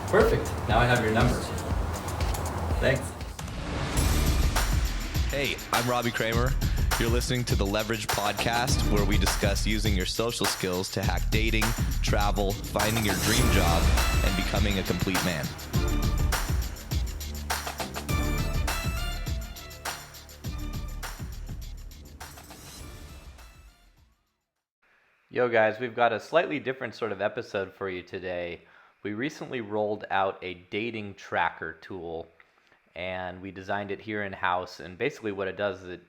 Perfect. Now I have your number. Thanks. Hey, I'm Robbie Kramer. You're listening to the Leverage Podcast, where we discuss using your social skills to hack dating, travel, finding your dream job, and becoming a complete man. Yo guys, we've got a slightly different sort of episode for you today. We recently rolled out a dating tracker tool and we designed it here in-house, and basically what it does is it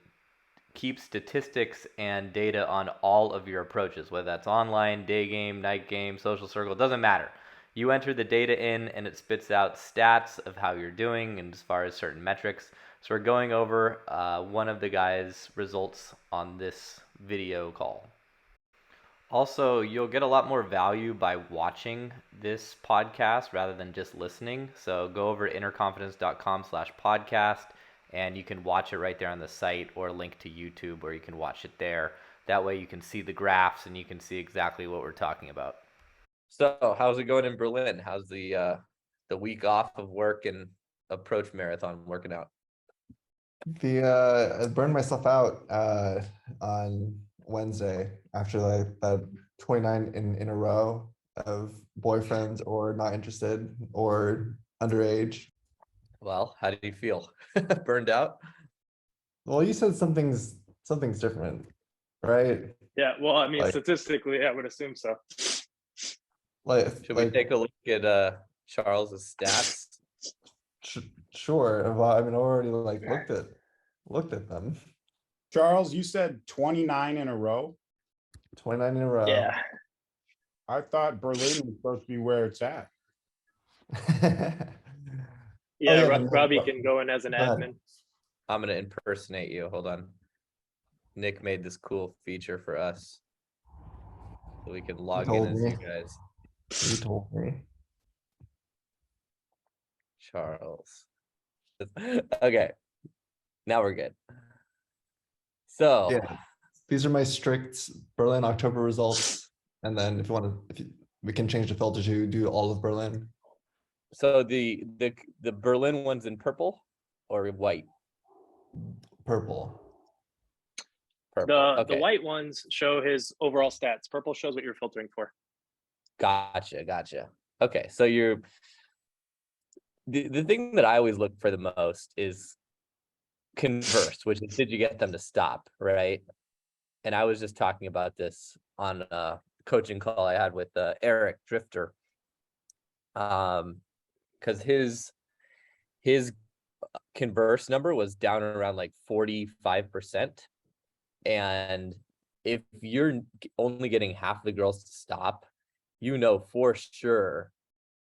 keeps statistics and data on all of your approaches, whether that's online, day game, night game, social circle, it doesn't matter. You enter the data in and it spits out stats of how you're doing and as far as certain metrics. So we're going over one of the guys' results on this video call. Also, you'll get a lot more value by watching this podcast rather than just listening. So go over to innerconfidence.com/podcast and you can watch it right there on the site, or link to YouTube where you can watch it there. That way you can see the graphs and you can see exactly what we're talking about. So how's it going in Berlin? How's the week off of work and approach marathon working out? I burned myself out on Wednesday after that 29 in a row of boyfriends or not interested or underage. Well, how do you feel? Burned out? Well, you said something's different, right? Yeah, well, I mean, Like- statistically, I would assume so. Should we take a look at Charles's stats? Sure. Well, I mean, I already looked at them. Charles, you said 29 in a row. 29 in a row. Yeah. I thought Berlin was supposed to be where it's at. Yeah, yeah, Robbie can go in as an Go ahead. admin. I'm gonna impersonate you. Hold on. Nick made this cool feature for us, so we can log in told as me. you guys. You told me. Charles. Okay. Now we're good. So Yeah. These are my strict Berlin October results. And then if we can change the filter to do all of Berlin. so the Berlin one's in purple or white? Purple. Purple. The Okay. white ones show his overall stats. Purple shows what you're filtering for. Gotcha. Okay, so the thing that I always look for the most is converse, which is, did you get them to stop, right? And I was just talking about this on a coaching call I had with Eric Drifter, because his converse number was down around like 45%, and if you're only getting half the girls to stop, you know for sure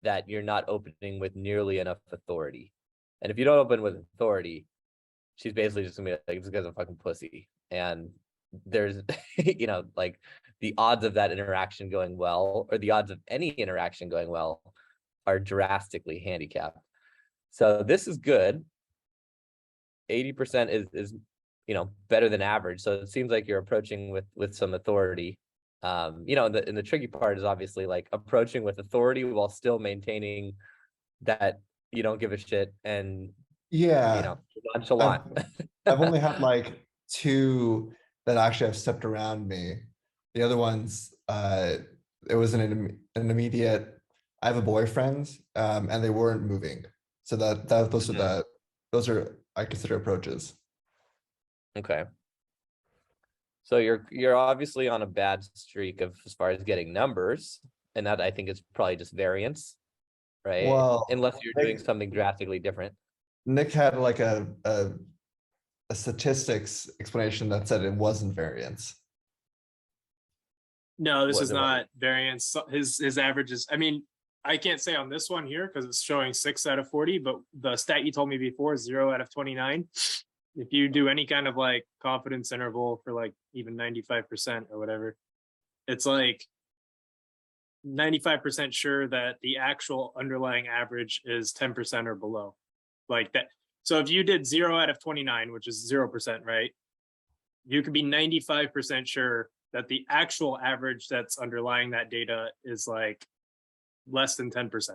that you're not opening with nearly enough authority. And if you don't open with authority, she's basically just gonna be like, this guy's a fucking pussy. And there's like the odds of that interaction going well, or the odds of any interaction going well, are drastically handicapped. So this is good. 80% is better than average. So it seems like you're approaching with some authority. And the tricky part is obviously like approaching with authority while still maintaining that you don't give a shit and Yeah. nonchalant. I've only had like 2 that actually have stepped around me. The other ones, it was an immediate, I have a boyfriend, and they weren't moving. So those are I consider approaches. Okay. So you're obviously on a bad streak as far as getting numbers, and that I think is probably just variance, right? Well, unless you're doing something drastically different. Nick had like a statistics explanation that said it wasn't variance. No, this What is the- not variance. His average is, I mean, I can't say on this one here because it's showing 6 out of 40, but the stat you told me before is 0 out of 29. If you do any kind of like confidence interval for like even 95% or whatever, it's like 95% sure that the actual underlying average is 10% or below. Like that. So if you did 0 out of 29, which is 0%, right? You could be 95% sure that the actual average that's underlying that data is like less than 10%.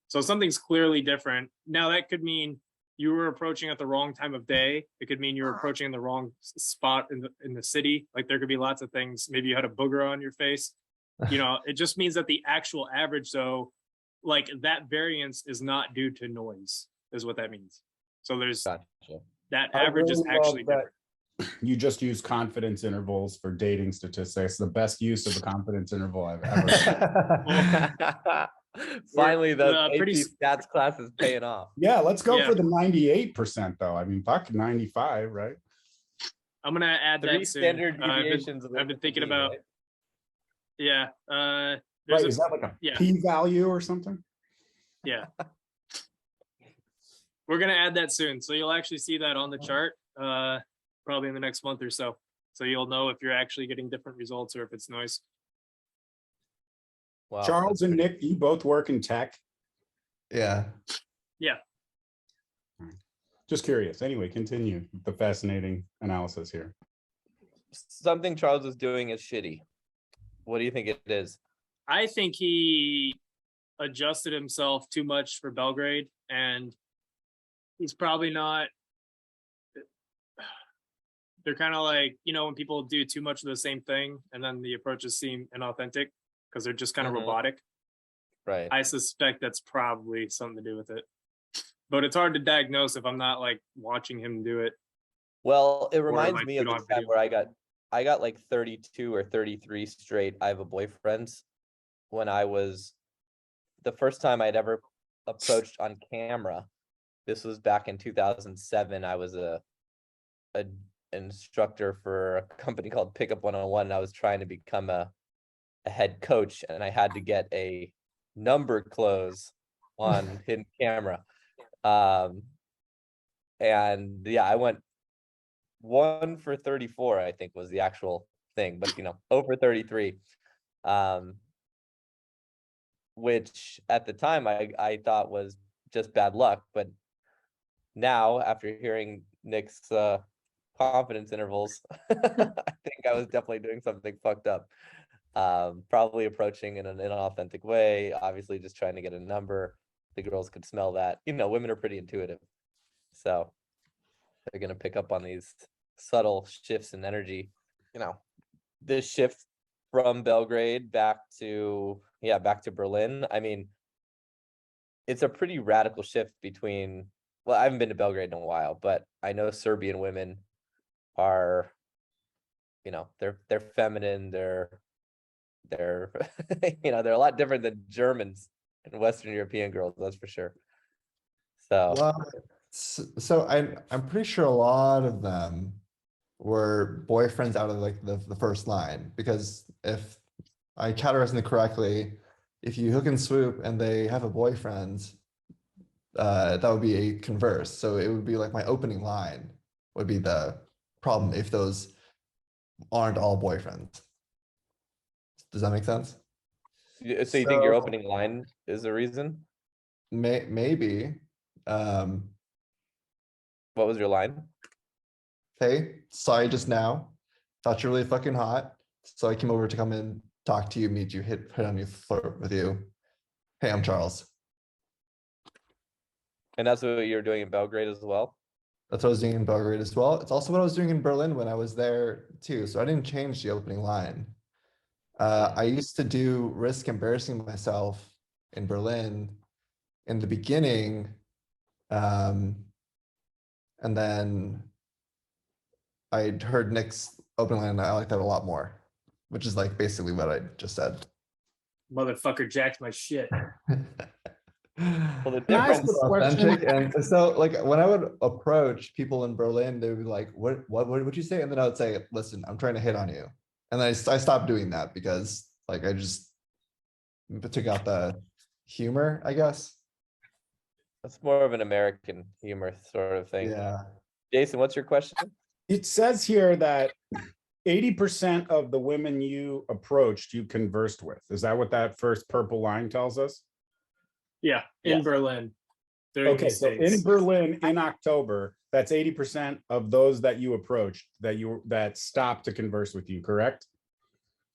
So something's clearly different. Now that could mean you were approaching at the wrong time of day. It could mean you were approaching in the wrong spot in the city. Like there could be lots of things. Maybe you had a booger on your face. You know, it just means that the actual average, though, like that variance is not due to noise, is what that means. So there's Gotcha. that I average is really love actually that different. You just use confidence intervals for dating statistics. The best use of a confidence interval I've ever. Finally, the We're, pretty AP stats class is paying off. Yeah, let's go Yeah. for the 98% though. I mean, fuck 95, right? I'm gonna add Three that soon. standard I've deviations. been thinking about. right? Yeah. Right? There's Is that like a yeah. p-value or something? Yeah. We're gonna add that soon. So you'll actually see that on the chart, probably in the next month or so. So you'll know if you're actually getting different results or if it's noise. Wow, Charles that's and pretty- Nick, you both work in tech. Yeah. Just curious. Anyway, continue the fascinating analysis here. Something Charles is doing is shitty. What do you think it is? I think he adjusted himself too much for Belgrade, and he's probably not. They're kind of like, you know, when people do too much of the same thing and then the approaches seem inauthentic because they're just kind of Mhm. robotic. Right. I suspect that's probably something to do with it. But it's hard to diagnose if I'm not like watching him do it. Well, it reminds like, me we of the don't have time video. where I got like 32 or 33 straight I have a boyfriends when I was the first time I'd ever approached on camera. This was back in 2007. I was a instructor for a company called Pickup 101, and I was trying to become a head coach, and I had to get a number close on hidden camera. And yeah, I went 1 for 34, I think was the actual thing, but you know, over 33. Which at the time I thought was just bad luck, but now after hearing Nick's confidence intervals, I think I was definitely doing something fucked up. Probably approaching in an inauthentic way, obviously just trying to get a number. The girls could smell that. You know, women are pretty intuitive. So they're gonna pick up on these subtle shifts in energy. You know, this shift from Belgrade back to Berlin. I mean, it's a pretty radical shift between, well, I haven't been to Belgrade in a while, but I know Serbian women are, you know, they're feminine, they're you know, they're a lot different than Germans and Western European girls, that's for sure. So Well, so I'm pretty sure a lot of them were boyfriends out of like the first line, because if I categorized it correctly, if you hook and swoop and they have a boyfriend, that would be a converse. So it would be like my opening line would be the problem if those aren't all boyfriends. Does that make sense? so you think your So- opening line is the reason? Maybe. What was your line? Hey, saw you just now. Thought you're really fucking hot. So I came over to come and talk to you, meet you, hit on you, flirt with you. Hey, I'm Charles. And that's what you're doing in Belgrade as well? That's what I was doing in Belgrade as well. It's also what I was doing in Berlin when I was there too. So I didn't change the opening line. I used to do risk embarrassing myself in Berlin in the beginning. And then I heard Nick's opening line and I like that a lot more, which is like basically what I just said. Motherfucker jacked my shit. Well, the Can I ask difference, a question? Authentic. And so like when I would approach people in Berlin, they would be like, what would you say? And then I would say, listen, I'm trying to hit on you. And then I stopped doing that because like I just took out the humor, I guess. that's more of an American humor sort of thing. Yeah. Jason, what's your question? It says here that 80% of the women you approached, you conversed with. Is that what that first purple line tells us? Yeah, in Yes. Berlin. They're in Okay, the so States. in Berlin in October, that's 80% of those that you approached that stopped to converse with you, correct?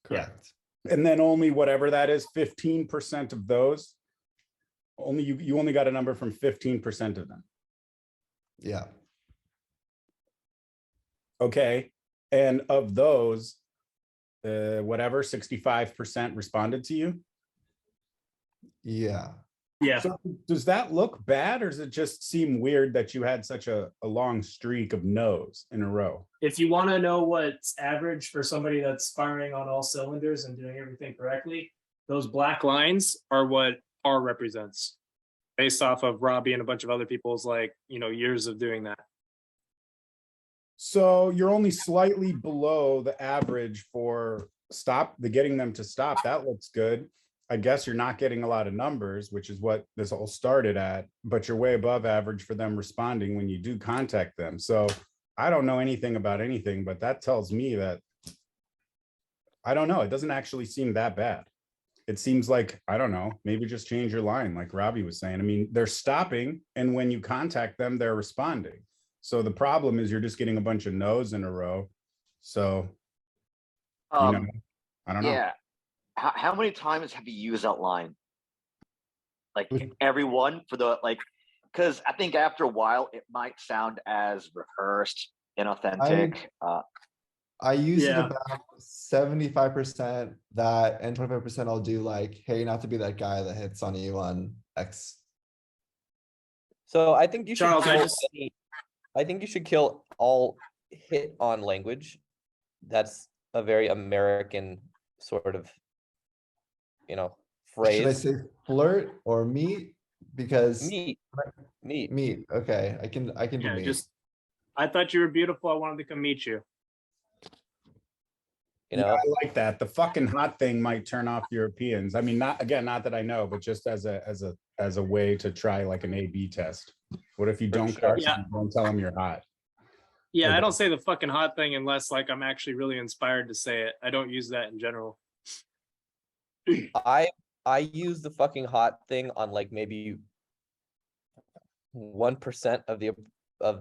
Correct. And then only whatever that is, 15% of those only you only got a number from 15% of them. Yeah. Okay. And of those, whatever, 65% responded to you. Yeah. Yeah. So does that look bad, or does it just seem weird that you had such a long streak of no's in a row? If you want to know what's average for somebody that's firing on all cylinders and doing everything correctly, those black lines are what R represents based off of Robbie and a bunch of other people's years of doing that. So you're only slightly below the average for getting them to stop. That looks good. I guess you're not getting a lot of numbers, which is what this all started at, but you're way above average for them responding when you do contact them. So I don't know anything about anything, but that tells me that, I don't know, it doesn't actually seem that bad. It seems like, I don't know, maybe just change your line, like Robbie was saying. I mean, they're stopping, and when you contact them, they're responding. So the problem is you're just getting a bunch of no's in a row. So, I don't know. Yeah. How many times have you used that line? Like With- everyone for the because I think after a while it might sound as rehearsed, inauthentic. I use it Yeah. about 75% that, and 25% I'll do like, hey, not to be that guy that hits on you on X. So I think you should Charles, I think you should kill all hit on language. That's a very American sort of, Should I phrase. say flirt or meet? Because Meet. meet, okay, I can do Yeah, meet. I thought you were beautiful. I wanted to come meet you. Yeah, I like that. The fucking hot thing might turn off Europeans. I mean, not that I know, but just as a way to try like an A/B test. What if you For don't sure. crush Yeah. them, don't tell them you're hot? Yeah, Okay. I don't say the fucking hot thing unless I'm actually really inspired to say it. I don't use that in general. I use the fucking hot thing on like maybe 1% of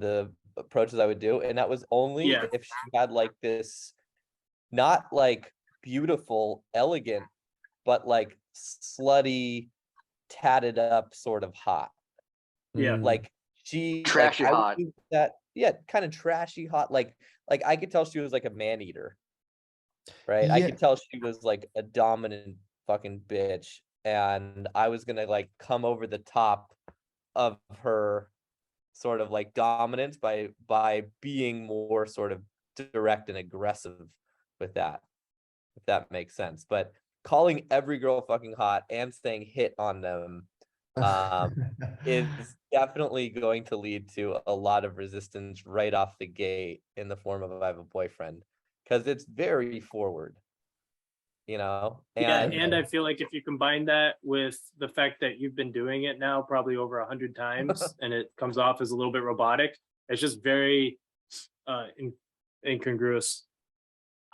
the approaches I would do, and that was only Yeah. if she had like this, not like beautiful, elegant, but like slutty, tatted up sort of hot. Yeah. Mm. Like she Trashy I would hot. use that, yeah, kind of trashy hot. Like I could tell she was like a man eater, right? I Yeah. could tell she was like a dominant fucking bitch, and I was gonna like come over the top of her sort of like dominance by being more sort of direct and aggressive with that, if that makes sense. But calling every girl fucking hot and saying hit on them is definitely going to lead to a lot of resistance right off the gate in the form of I have a boyfriend, because it's very forward, Yeah, and and I feel like if you combine that with the fact that you've been doing it now probably over 100 times and it comes off as a little bit robotic, it's just very incongruous.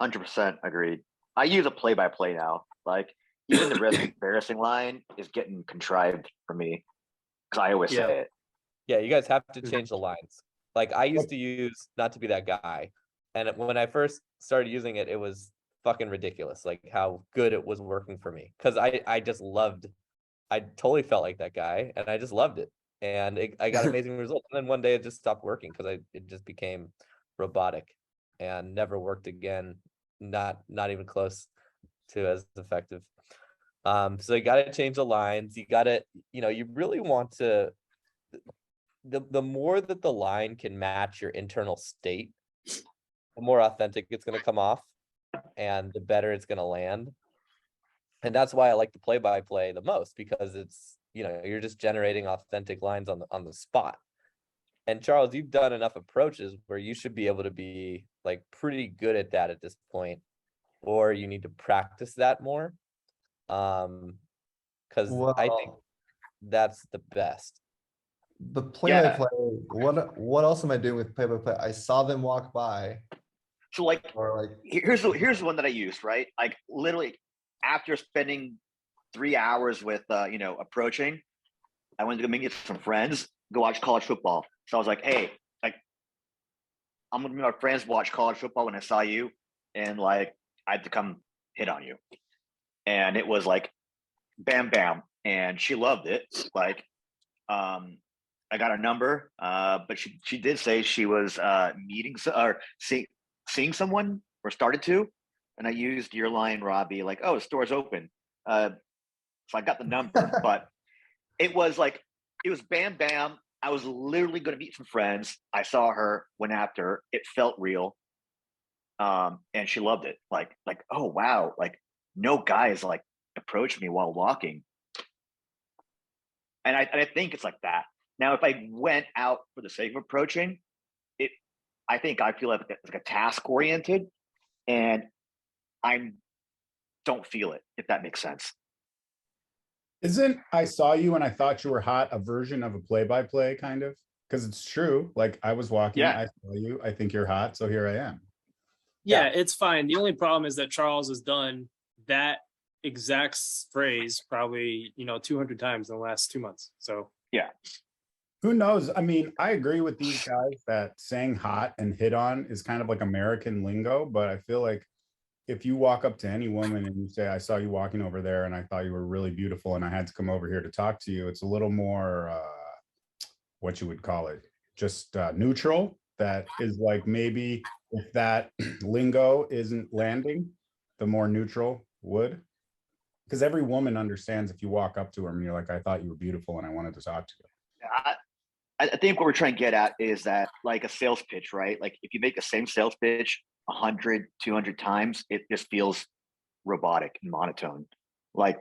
100% agreed. I use a play-by-play now. Like even the risk embarrassing line is getting contrived for me because I always Yeah. say it. yeah, you guys have to change the lines. Like I used to use not to be that guy, and when I first started using it, it was fucking ridiculous, like how good it was working for me, because I just loved, I totally felt like that guy, and I just loved it, and I got amazing results. And then one day it just stopped working because it just became robotic and never worked again, not even close to as effective. So you got to change the lines. You got to, you really want to, the more that the line can match your internal state, the more authentic it's going to come off, and the better it's going to land. And that's why I like the play-by-play the most, because it's, you're just generating authentic lines on the spot. And Charles, you've done enough approaches where you should be able to be like pretty good at that at this point, or you need to practice that more. Because I think Well, that's the best. the play-by-play, what else am I doing with play-by-play? I saw them walk by, So like or like, here's the one that I used, right? Like literally after spending 3 hours with approaching, I went to go meet with some friends, go watch college football. So I was like, hey, like I'm gonna meet my friends, watch college football when I saw you, and like I had to come hit on you. And it was like bam bam and she loved it. Like, I got her number, but she did say she was or seeing someone or started to, and I used your line, Robbie, like, oh, the store's open. So I got the number, but it was bam, bam. I was literally going to meet some friends. I saw her, went after her. It felt real. And she loved it. Like, oh, wow. Like, no guys like approached me while walking. And I think it's like that. Now, if I went out for the sake of approaching, I think I feel like it's like a task oriented, and I don't feel it, if that makes sense. Isn't I saw you and I thought you were hot a version of a play-by-play kind of? Because it's true. Like I was walking, Yeah. I saw you, I think you're hot, so here I am. Yeah, it's fine. The only problem is that Charles has done that exact phrase probably 200 times in the last 2 months. So Yeah. Who knows? I mean, I agree with these guys that saying hot and hit on is kind of like American lingo, but I feel like if you walk up to any woman and you say, I saw you walking over there and I thought you were really beautiful and I had to come over here to talk to you, it's a little more, what you would call it, just neutral. That is like, maybe if that lingo isn't landing, the more neutral would. Because every woman understands if you walk up to her and you're like, I thought you were beautiful and I wanted to talk to you. I think what we're trying to get at is that, like a sales pitch, right? Like if you make the same sales pitch 100, 200 times, it just feels robotic and monotone. Like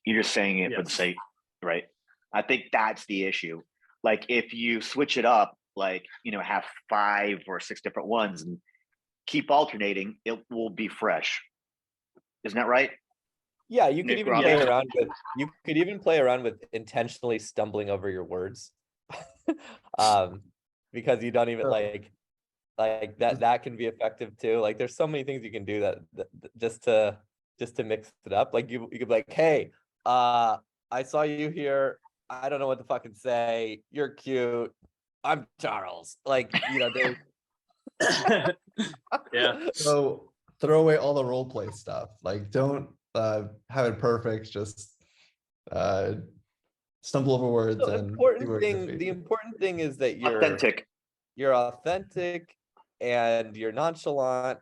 you're just saying it for the sake, right? I think that's the issue. Like if you switch it up, like, have 5 or 6 different ones and keep alternating, it will be fresh. Isn't that right? Yeah, you could Nick even Robbins? play around with intentionally stumbling over your words. Because you don't even like that can be effective too. Like there's so many things you can do that just to mix it up. Like you could be like, hey, I saw you here. I don't know what to fucking say. You're cute. I'm Charles. Like, there's yeah. So throw away all the role play stuff. Like don't have it perfect. Just stumble over words the and important thing is that you're authentic and you're nonchalant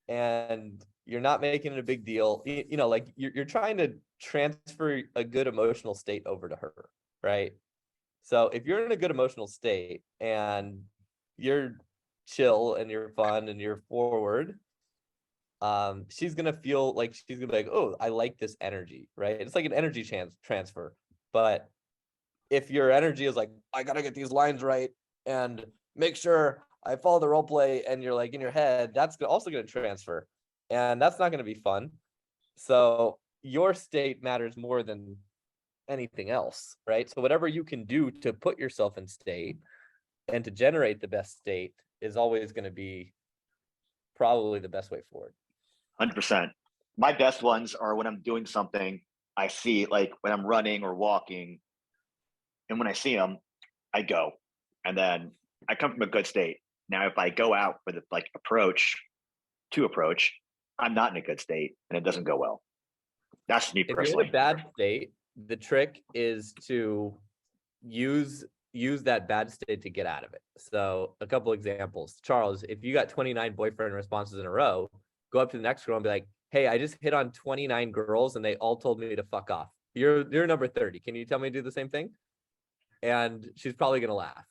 and you're not making it a big deal. Like you're trying to transfer a good emotional state over to her, right? So if you're in a good emotional state and you're chill and you're fun and you're forward, she's gonna feel like she's gonna be like, oh, I like this energy, right? It's like an energy transfer. But if your energy is like, I gotta get these lines right and make sure I follow the role play, and you're like in your head, that's also gonna transfer, and that's not gonna be fun. So your state matters more than anything else, right? So whatever you can do to put yourself in state and to generate the best state is always going to be probably the best way forward. 100%. My best ones are when I'm doing something I see, like when I'm running or walking, and when I see them, I go, and then I come from a good state. Now, if I go out for the approach, I'm not in a good state, and it doesn't go well. That's me If personally. you're in a bad state, the trick is to use that bad state to get out of it. So a couple examples. Charles, if you got 29 boyfriend responses in a row, go up to the next girl and be like, hey, I just hit on 29 girls and they all told me to fuck off. You're number 30. Can you tell me to do the same thing? And she's probably gonna laugh.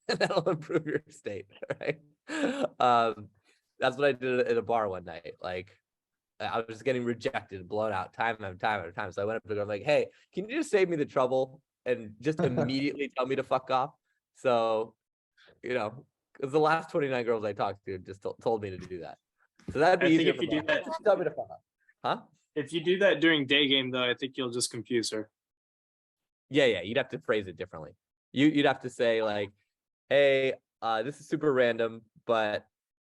And that'll improve your state, right? That's what I did at a bar one night. Like I was getting rejected, blown out time after time. So I went up to her, I'm like, hey, can you just save me the trouble and just immediately tell me to fuck off? So, because the last 29 girls I talked to just told me to do that. So that'd be I think easier if you do that, tell me to fuck off. Huh? If you do that during day game, though, I think you'll just confuse her. Yeah, you'd have to phrase it differently. You'd have to say like, hey, this is super random, but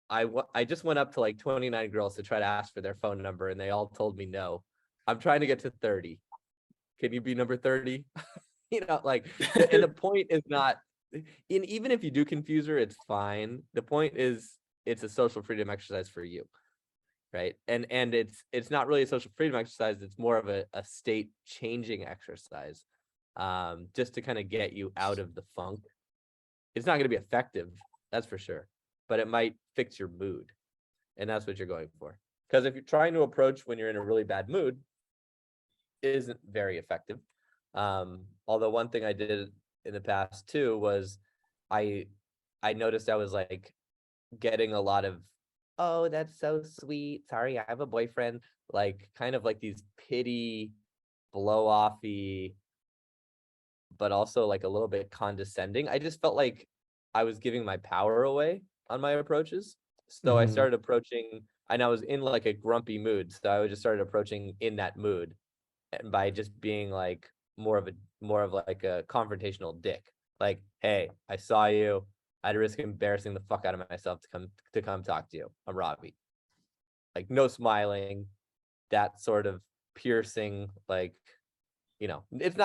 I just went up to like 29 girls to try to ask for their phone number and they all told me no. I'm trying to get to 30. Can you be number 30? And the point is not, even if you do confuse her, it's fine. The point is it's a social freedom exercise for you. right? And it's not really a social freedom exercise. It's more of a state changing exercise, just to kind of get you out of the funk. It's not going to be effective, that's for sure, but it might fix your mood, and that's what you're going for. Because if you're trying to approach when you're in a really bad mood, it isn't very effective. Although one thing I did in the past too was I noticed I was like getting a lot of, oh, that's so sweet, sorry, I have a boyfriend, like kind of like these pity, blow offy, but also like a little bit condescending. I just felt like I was giving my power away on my approaches. So I Mhm. started approaching, and I was in like a grumpy mood. So I just started approaching in that mood, and by just being like more of like a confrontational dick. Like, hey, I saw you. I'd risk embarrassing the fuck out of myself to come talk to you. I'm Robbie. Like, no smiling, that sort of piercing, like, it's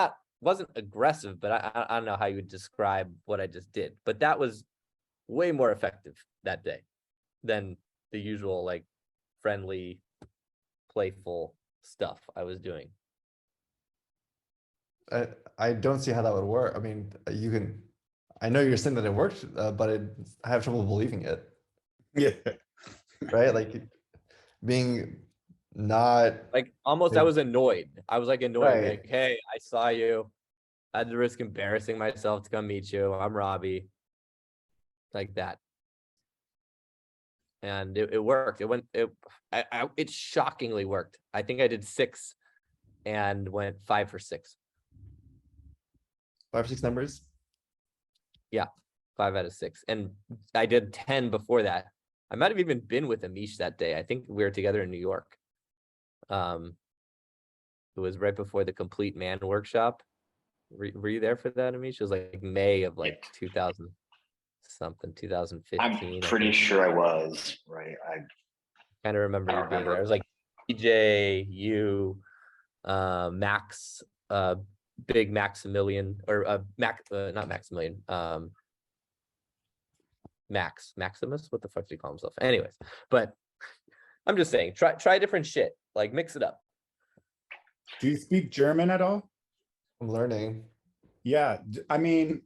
wasn't aggressive, but I don't know how you would describe what I just did. But that was way more effective that day than the usual like friendly, playful stuff I was doing. I don't see how that would work. I mean, I know you're saying that it worked, but I have trouble believing it, Yeah. right? Like being not Like almost I was annoyed. I was like annoyed, right. like, hey, I saw you. I had to risk embarrassing myself to come meet you. I'm Robbie. Like that. And it worked. It shockingly worked. I think I did 6 and went 5 for 6. 5 or 6 numbers. Yeah, 5 out of 6. And I did 10 before that. I might have even been with Amish that day. I think we were together in New York. It was right before the Complete Man workshop. Were you there for that, Amish? It was like May of like 2000 something, 2015. I'm pretty sure I was, right? I kind of remember you being there. It was like DJ, you, Max, Big Maximilian, or not Maximilian, Maximus. What the fuck do you call himself? Anyways, but I'm just saying, try different shit, like mix it up. Do you speak German at all? I'm learning. Yeah, I mean,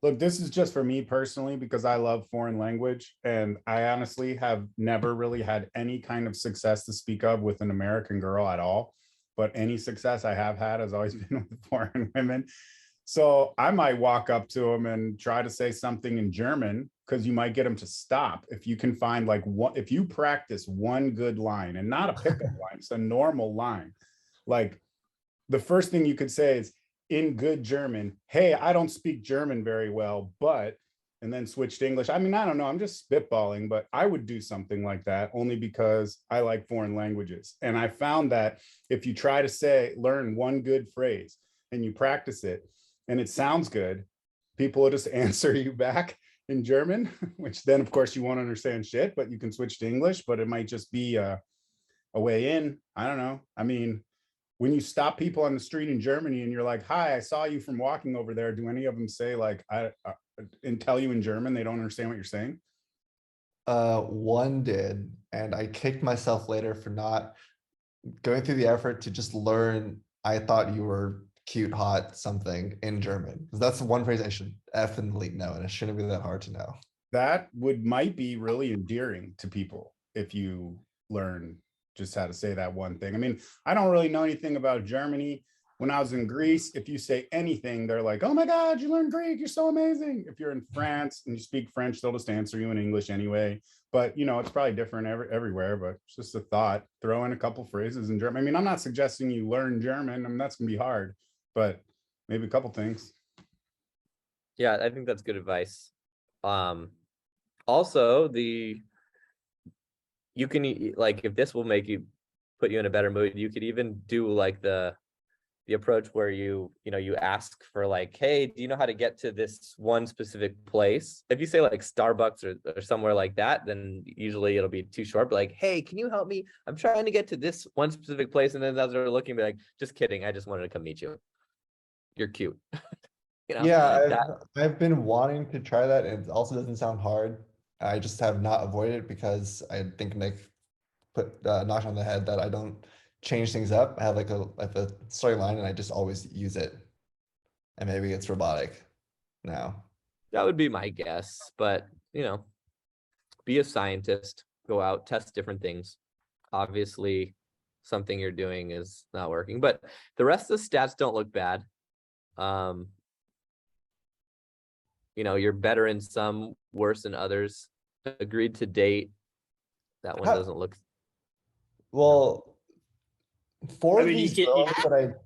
look, this is just for me personally because I love foreign language, and I honestly have never really had any kind of success to speak of with an American girl at all. But any success I have had has always been with foreign women. So I might walk up to them and try to say something in German, because you might get them to stop if you can find like one. If you practice one good line, and not a pickup line, it's a normal line. Like the first thing you could say is, in good German, hey, I don't speak German very well, but, and then switch to English. I mean, I don't know, I'm just spitballing, but I would do something like that only because I like foreign languages. And I found that if you try to learn one good phrase and you practice it and it sounds good, people will just answer you back in German, which then of course you won't understand shit, but you can switch to English, but it might just be a way in. I don't know. I mean, when you stop people on the street in Germany and you're like, hi, I saw you from walking over there, do any of them say like, and tell you in German they don't understand what you're saying? One did, and I kicked myself later for not going through the effort to just learn, I thought you were cute, hot, something in German. Because that's the one phrase I should effingly know, and it shouldn't be that hard to know. That might be really endearing to people if you learn just how to say that one thing. I mean, I don't really know anything about Germany. When I was in Greece, if you say anything, they're like, oh my God, you learned Greek, you're so amazing. If you're in France and you speak French, they'll just answer you in English anyway. But it's probably different everywhere, but it's just a thought. Throw in a couple phrases in German. I mean, I'm not suggesting you learn German. I mean, that's gonna be hard, but maybe a couple things. Yeah, I think that's good advice. Also, you can, like, if this will put you in a better mood, you could even do like the approach where you ask for like, hey, do you know how to get to this one specific place? If you say like Starbucks or somewhere like that, then usually it'll be too short. But like, hey, can you help me? I'm trying to get to this one specific place. And then as they're looking, be like, just kidding, I just wanted to come meet you. You're cute. Yeah, I've been wanting to try that. It also doesn't sound hard. I just have not avoided it because I think Nick put knocked on the head that I don't change things up. I have like a storyline, and I just always use it. And maybe it's robotic now. That would be my guess, but be a scientist, go out, test different things. Obviously, something you're doing is not working, but the rest of the stats don't look bad. You're better in some, worse in others. Agreed to date. That one doesn't look. Well, for I mean, these girls that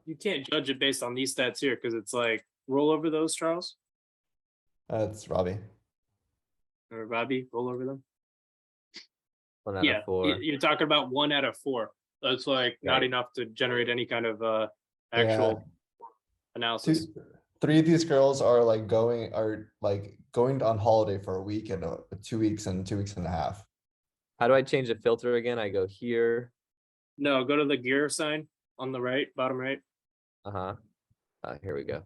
you can't judge it based on these stats here because it's like roll over those, Charles it's Robbie. or Robbie, roll over them. 1 out of 4. You're talking about 1 out of 4. That's like not Right. enough to generate any kind of actual analysis. 3 of these girls are going on holiday for a week and 2 weeks and 2 weeks and a half. How do I change the filter again? I go here. No, go to the gear sign on the right, bottom right. Here we go.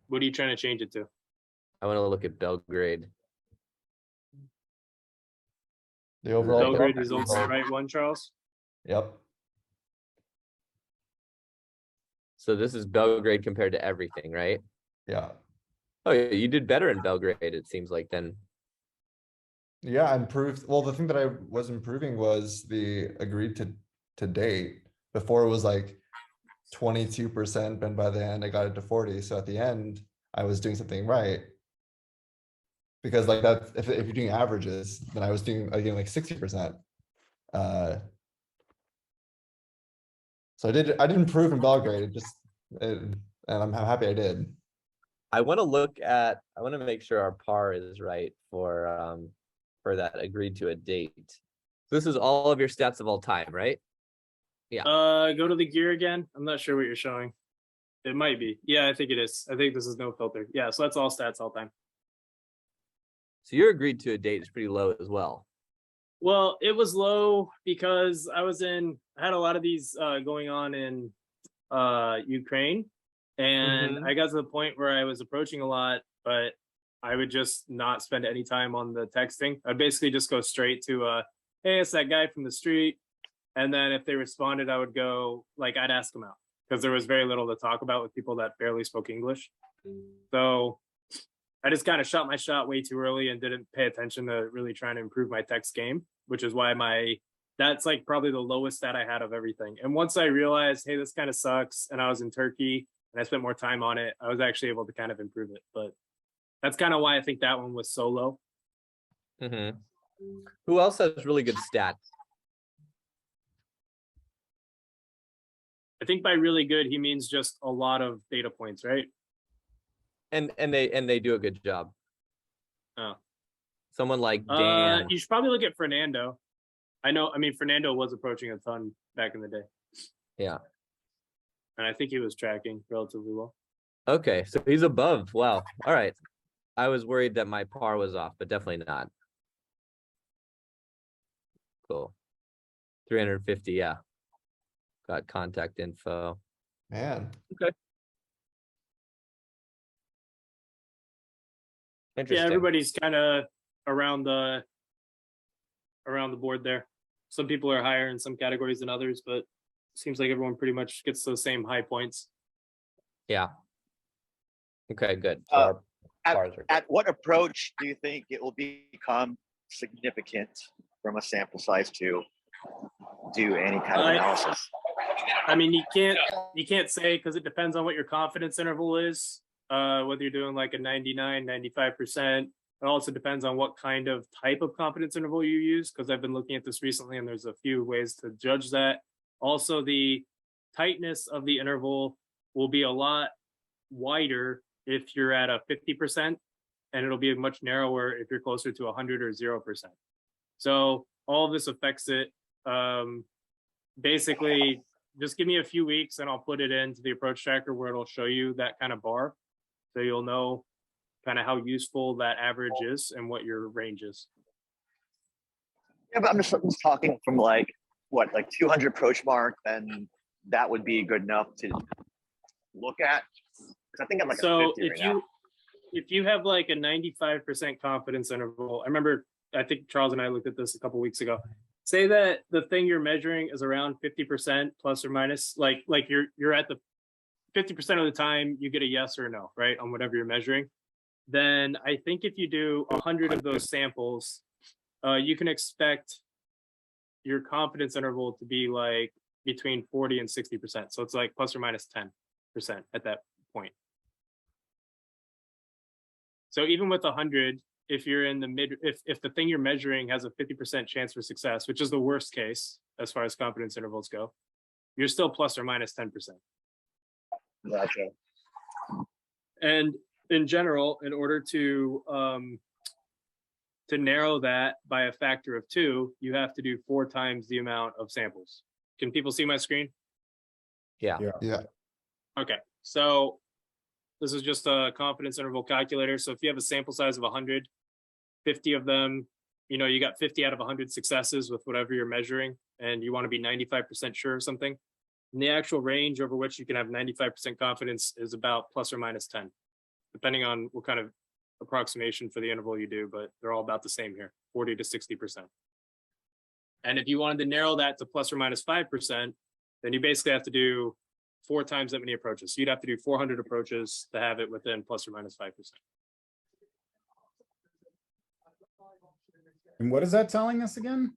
What are you trying to change it to? I want to look at Belgrade. The overall Belgrade results the right one, Charles. Yep. So this is Belgrade compared to everything, right? Yeah. Oh, yeah, you did better in Belgrade, it seems like, then. Yeah, I improved. Well, the thing that I was improving was the agreed to date. Before it was like 22%, and by the end I got it to 40. So at the end, I was doing something right. Because like that, if you're doing averages, then I was doing like 60%. So I did improve in Belgrade. And I'm happy I did. I want to make sure our par is right for that agreed to a date. This is all of your stats of all time, right? Yeah. Go to the gear again. I'm not sure what you're showing. It might be. Yeah, I think it is. I think this is no filter. Yeah, so that's all stats all time. So your agreed to a date is pretty low as well. Well, it was low because I had a lot of these going on in Ukraine, and I got to the point where I was approaching a lot, but I would just not spend any time on the texting. I'd basically just go straight to hey, it's that guy from the street. And then if they responded, I would go, I'd ask them out because there was very little to talk about with people that barely spoke English. So I just kind of shot my shot way too early and didn't pay attention to really trying to improve my text game, which is why that's probably the lowest stat I had of everything. And once I realized, hey, this kind of sucks, and I was in Turkey and I spent more time on it, I was actually able to kind of improve it. But that's kind of why I think that one was so low. Who else has really good stats? I think by really good, he means just a lot of data points, right? And they do a good job. Oh. Someone like Dan. You should probably look at Fernando. Fernando was approaching a ton back in the day. Yeah. And I think he was tracking relatively well. Okay, so he's above. Wow. All right. I was worried that my par was off, but definitely not. Cool. 350, yeah. Got contact info. Man. Okay. Interesting. Yeah, everybody's kind of around the board there. Some people are higher in some categories than others, but it seems like everyone pretty much gets those same high points. Yeah. Okay, good. So our pars are good. At what approach do you think it will become significant from a sample size to do any kind of analysis? You can't say because it depends on what your confidence interval is. Whether you're doing like a 99, 95%. It also depends on what kind of type of confidence interval you use, because I've been looking at this recently and there's a few ways to judge that. Also, the tightness of the interval will be a lot wider if you're at a 50%, and it'll be much narrower if you're closer to 100 or 0%. So all of this affects it. Basically, just give me a few weeks and I'll put it into the approach tracker where it'll show you that kind of bar. So you'll know kind of how useful that average is and what your range is. Yeah, but I'm just talking from like 200 approach mark, then that would be good enough to look at. I think I'm like so a 50 right now. if you have like a 95% confidence interval, I remember I think Charles and I looked at this a couple weeks ago. Say that the thing you're measuring is around 50% plus or minus, like you're at the 50% of the time you get a yes or a no, right, on whatever you're measuring. Then I think if you do 100 of those samples, you can expect your confidence interval to be like between 40 and 60%. So it's like plus or minus 10% at that point. So even with 100, if you're in the mid, if the thing you're measuring has a 50% chance for success, which is the worst case as far as confidence intervals go, you're still plus or minus 10%. Gotcha. And in general, in order to narrow that by a factor of 2, you have to do 4 times the amount of samples. Can people see my screen? Yeah. Yeah. Okay, so this is just a confidence interval calculator. So if you have a sample size of 100, 50 of them, you know, you got 50 out of 100 successes with whatever you're measuring, and you want to be 95% sure of something. And the actual range over which you can have 95% confidence is about plus or minus 10, depending on what kind of approximation for the interval you do, but they're all about the same here, 40 to 60%. And if you wanted to narrow that to plus or minus 5%, then you basically have to do 4 times that many approaches. So you'd have to do 400 approaches to have it within plus or minus 5%. And what is that telling us again?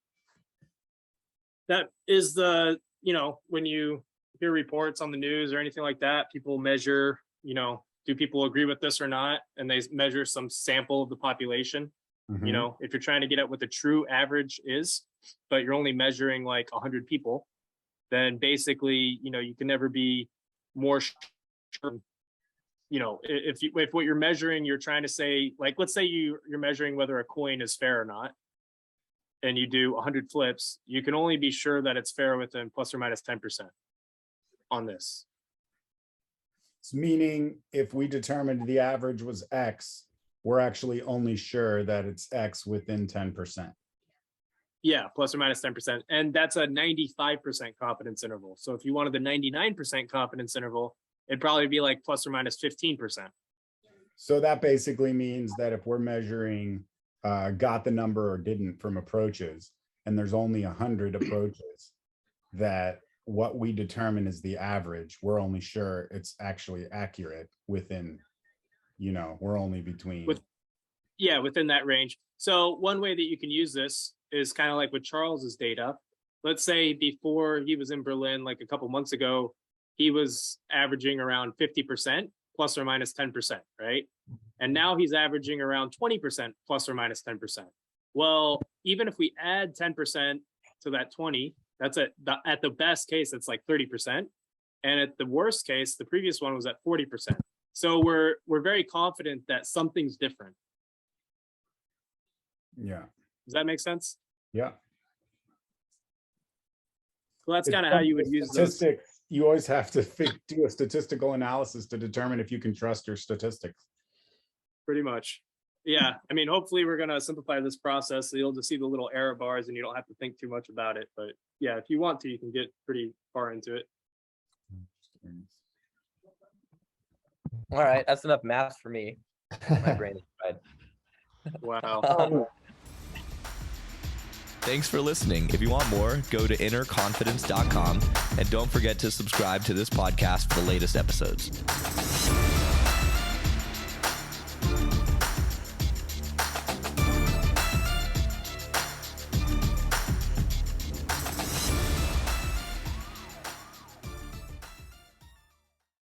That is the, you know, when you hear reports on the news or anything like that, people measure, you know, do people agree with this or not? And they measure some sample of the population. You know, if you're trying to get at what the true average is, but you're only measuring like 100 people, then basically, you know, you can never be more sure. You know, if what you're measuring, you're trying to say, like, let's say you're measuring whether a coin is fair or not, and you do 100 flips, you can only be sure that it's fair within plus or minus 10% on this. It's meaning if we determined the average was X, we're actually only sure that it's X within 10%. Yeah, plus or minus 10%. And that's a 95% confidence interval. So if you wanted the 99% confidence interval, it'd probably be like plus or minus 15%. So that basically means that if we're measuring got the number or didn't from approaches, and there's only 100 approaches, that what we determine is the average, we're only sure it's actually accurate within, you know, we're only between. Within that range. So one way that you can use this is kind of like with Charles's data. Let's say before he was in Berlin, like a couple months ago, he was averaging around 50% plus or minus 10%, right? And now he's averaging around 20% plus or minus 10%. Well, even if we add 10% to that 20, that's at the best case, it's like 30%. And at the worst case, the previous one was at 40%. So we're very confident that something's different. Yeah. Does that make sense? Yeah. Well, that's kind of how you would use those. Statistics. You always have to do a statistical analysis to determine if you can trust your statistics. Pretty much. Yeah. I mean, hopefully we're going to simplify this process so you'll just see the little error bars and you don't have to think too much about it. But yeah, if you want to, you can get pretty far into it. All right, that's enough math for me. My brain is fried. Wow. Thanks for listening. If you want more, go to innerconfidence.com and don't forget to subscribe to this podcast for the latest episodes.